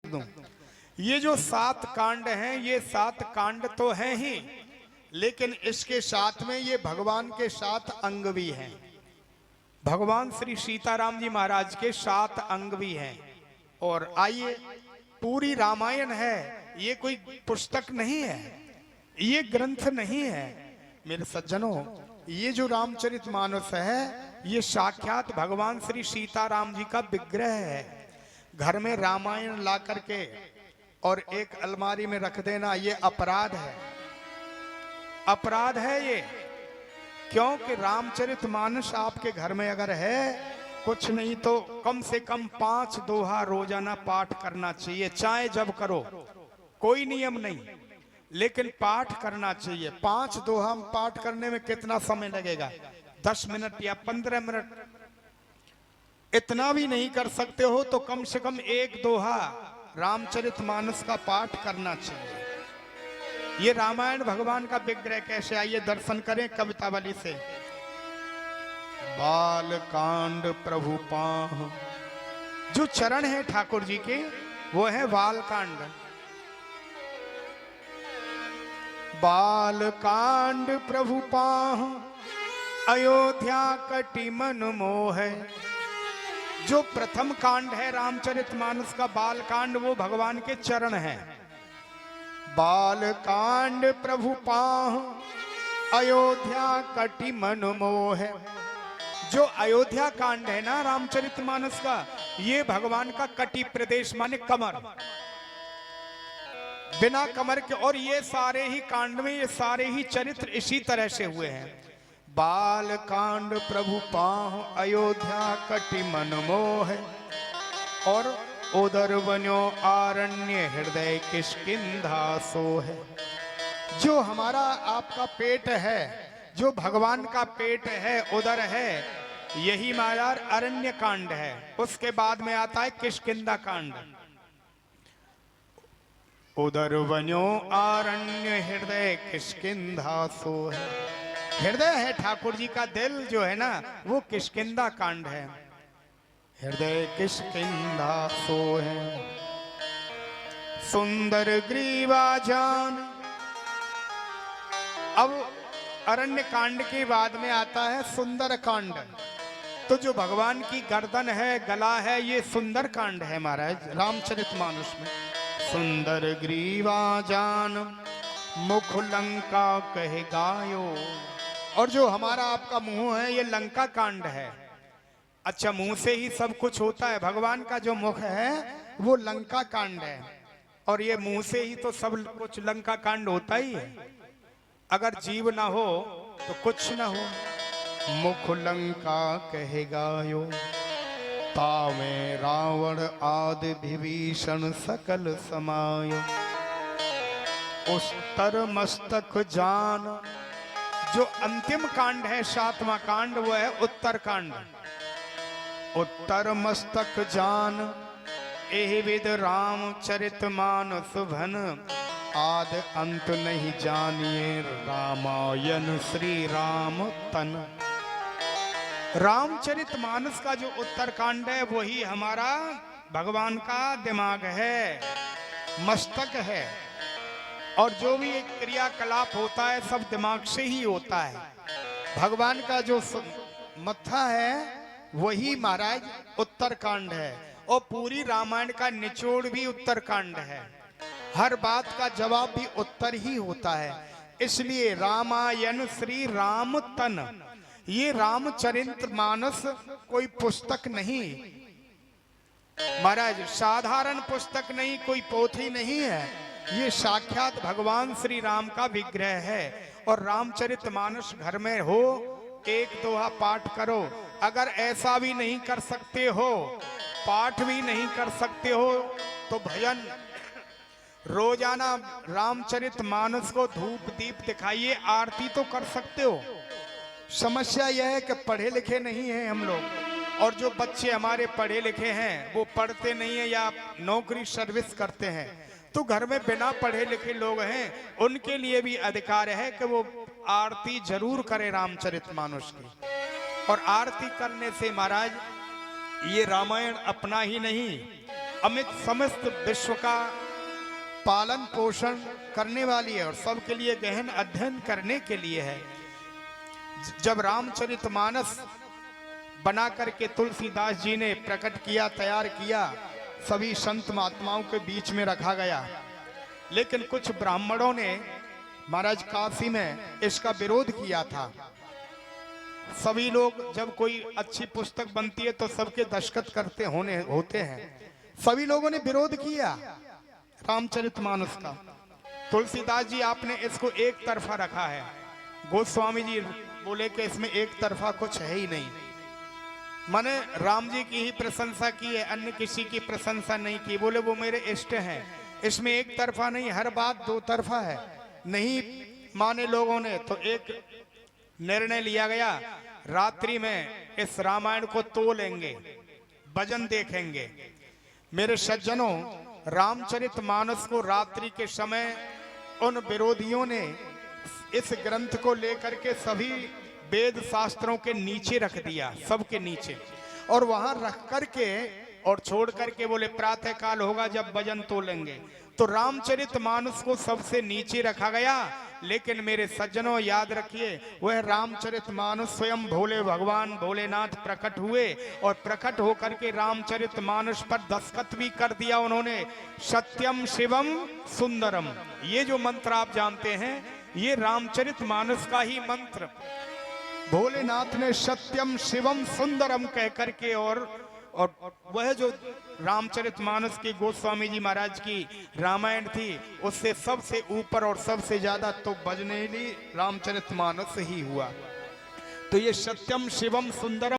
दूं। ये जो 7 कांड हैं, ये 7 कांड तो हैं ही, लेकिन इसके साथ में ये भगवान के 7 अंग भी हैं। भगवान श्री सीताराम जी महाराज के 7 अंग भी हैं। और आइए, पूरी रामायण है, ये कोई पुस्तक नहीं है, ये ग्रंथ नहीं है मेरे सज्जनों। ये जो रामचरितमानस है, ये साक्षात भगवान श्री सीताराम जी का विग्रह है। घर में रामायण ला करके और एक अलमारी में रख देना, ये अपराध है, अपराध है ये। क्योंकि रामचरितमानस आपके घर में अगर है, कुछ नहीं तो कम से कम 5 दोहा रोजाना पाठ करना चाहिए। चाहे जब करो, कोई नियम नहीं, लेकिन पाठ करना चाहिए। 5 दोहा पाठ करने में कितना समय लगेगा? 10 मिनट या 15 मिनट। इतना भी नहीं कर सकते हो तो कम से कम 1 दोहा रामचरितमानस का पाठ करना चाहिए। ये रामायण भगवान का विग्रह कैसे, आइए दर्शन करें कवितावली से। बाल कांड प्रभु पाह, जो चरण है ठाकुर जी के वो है बाल कांड। बाल कांड प्रभु पाह, अयोध्या कटि मन मोह। जो प्रथम कांड है रामचरितमानस का बाल कांड, वो भगवान के चरण है। बाल कांड प्रभु पाह, अयोध्या कटि मन मोह। जो अयोध्या कांड है ना रामचरितमानस का, ये भगवान का कटि प्रदेश माने कमर, बिना कमर के। और ये सारे ही कांड में ये सारे ही चरित्र इसी तरह से हुए हैं। बाल कांड प्रभु पाह, अयोध्या कटि मन मोह। और उदर बन्यो आरण्य, हृदय किष्किंधा सोह। जो हमारा आपका पेट है, जो भगवान का पेट है, उदर है, यही हमारा अरण्य कांड है। उसके बाद में आता है किष्किंधा कांड। उदर बन्यो आरण्य, हृदय किष्किंधा सोह। हृदय है ठाकुर जी का, दिल जो है ना वो किष्किंधा कांड है। हृदय किष्किंधा सोह। सुंदर ग्रीवा जान। अब अरण्य कांड के बाद में आता है सुंदर कांड। तो जो भगवान की गर्दन है, गला है, ये सुंदर कांड है महाराज रामचरितमानस में। सुंदर ग्रीवा जान, मुख लंका कहे गायो। और जो हमारा आपका मुंह है, ये लंका कांड है। अच्छा, मुंह से ही सब कुछ होता है, भगवान का जो मुख है वो लंका कांड है। और ये मुंह से ही तो सब कुछ लंका कांड होता ही है। अगर जीव ना हो तो कुछ ना हो। मुख लंका कहे गायो, तावे रावण आदि विभीषण सकल समायो। उस्तर मस्तक जान। जो अंतिम कांड है 7वां कांड, वो है उत्तर कांड। उत्तर मस्तक जान, एहि विद रामचरितमानस भन। आद अंत नहीं जानिए, रामायण श्री राम तन। रामचरितमानस का जो उत्तर कांड है, वही हमारा भगवान का दिमाग है, मस्तक है। और जो भी एक क्रियाकलाप होता है सब दिमाग से ही होता है। भगवान का जो मत्था है वही महाराज उत्तर कांड है। और पूरी रामायण का निचोड़ भी उत्तर कांड है। हर बात का जवाब भी उत्तर ही होता है। इसलिए रामायण श्री राम तन। ये रामचरितमानस कोई पुस्तक नहीं महाराज, साधारण पुस्तक नहीं, कोई पोथी नहीं है। ये साक्षात भगवान श्री राम का विग्रह है। और रामचरितमानस घर में हो, 1 दोहा पाठ करो। अगर ऐसा भी नहीं कर सकते हो, पाठ भी नहीं कर सकते हो, तो भजन रोजाना रामचरितमानस को धूप दीप दिखाइए, आरती तो कर सकते हो। समस्या यह है कि पढ़े लिखे नहीं हैं हम लोग। और जो बच्चे हमारे पढ़े लिखे हैं वो पढ़ते नहीं है या नौकरी सर्विस करते हैं। तो घर में बिना पढ़े लिखे लोग हैं, उनके लिए भी अधिकार है कि वो आरती जरूर करें रामचरितमानस की। और आरती करने से महाराज ये रामायण अपना ही नहीं, अमित समस्त विश्व का पालन पोषण करने वाली है और सबके लिए गहन अध्ययन करने के लिए है। जब रामचरितमानस बना करके तुलसीदास जी ने प्रकट किया, तैयार किया, सभी संत महात्माओं के बीच में रखा गया, लेकिन कुछ ब्राह्मणों ने महाराज काशी में इसका विरोध किया था। सभी लोग, जब कोई अच्छी पुस्तक बनती है तो सबके दस्तखत होते हैं। सभी लोगों ने विरोध किया रामचरितमानस का। तुलसीदास जी आपने इसको एक तरफा रखा है। गोस्वामी जी बोले कि इसमें एक तरफा कुछ है ही नहीं, मैंने राम जी की ही प्रशंसा की है, अन्य किसी की प्रशंसा नहीं की। बोले वो मेरे इष्ट हैं, इसमें एक तरफा नहीं, हर बात दो तरफा है। नहीं माने लोगों ने तो एक निर्णय लिया गया, रात्रि में इस रामायण को तोलेंगे, भजन देखेंगे। मेरे सज्जनों, रामचरितमानस को रात्रि के समय उन विरोधियों ने इस ग्रंथ को लेकर के सभी वेद शास्त्रों के नीचे रख दिया, सबके नीचे, और वहां रख करके और छोड़ करके बोले प्रातः काल होगा जब भजन तोलेंगे। तो रामचरितमानस को सबसे नीचे रखा गया। लेकिन मेरे सज्जनों याद रखिए, वह रामचरितमानस स्वयं भोले भगवान भोलेनाथ प्रकट हुए और प्रकट होकर के रामचरितमानस पर दस्तखत भी कर दिया उन्होंने, सत्यम शिवम सुंदरम। ये जो मंत्र आप जानते हैं, ये रामचरितमानस का ही मंत्र भोलेनाथ ने सत्यम शिवम सुंदरम कह करके, और वह जो रामचरितमानस की गोस्वामी जी महाराज की रामायण थी, उससे सबसे ऊपर और सबसे ज्यादा तो बजनेली रामचरितमानस ही हुआ। तो ये सत्यम शिवम सुंदरम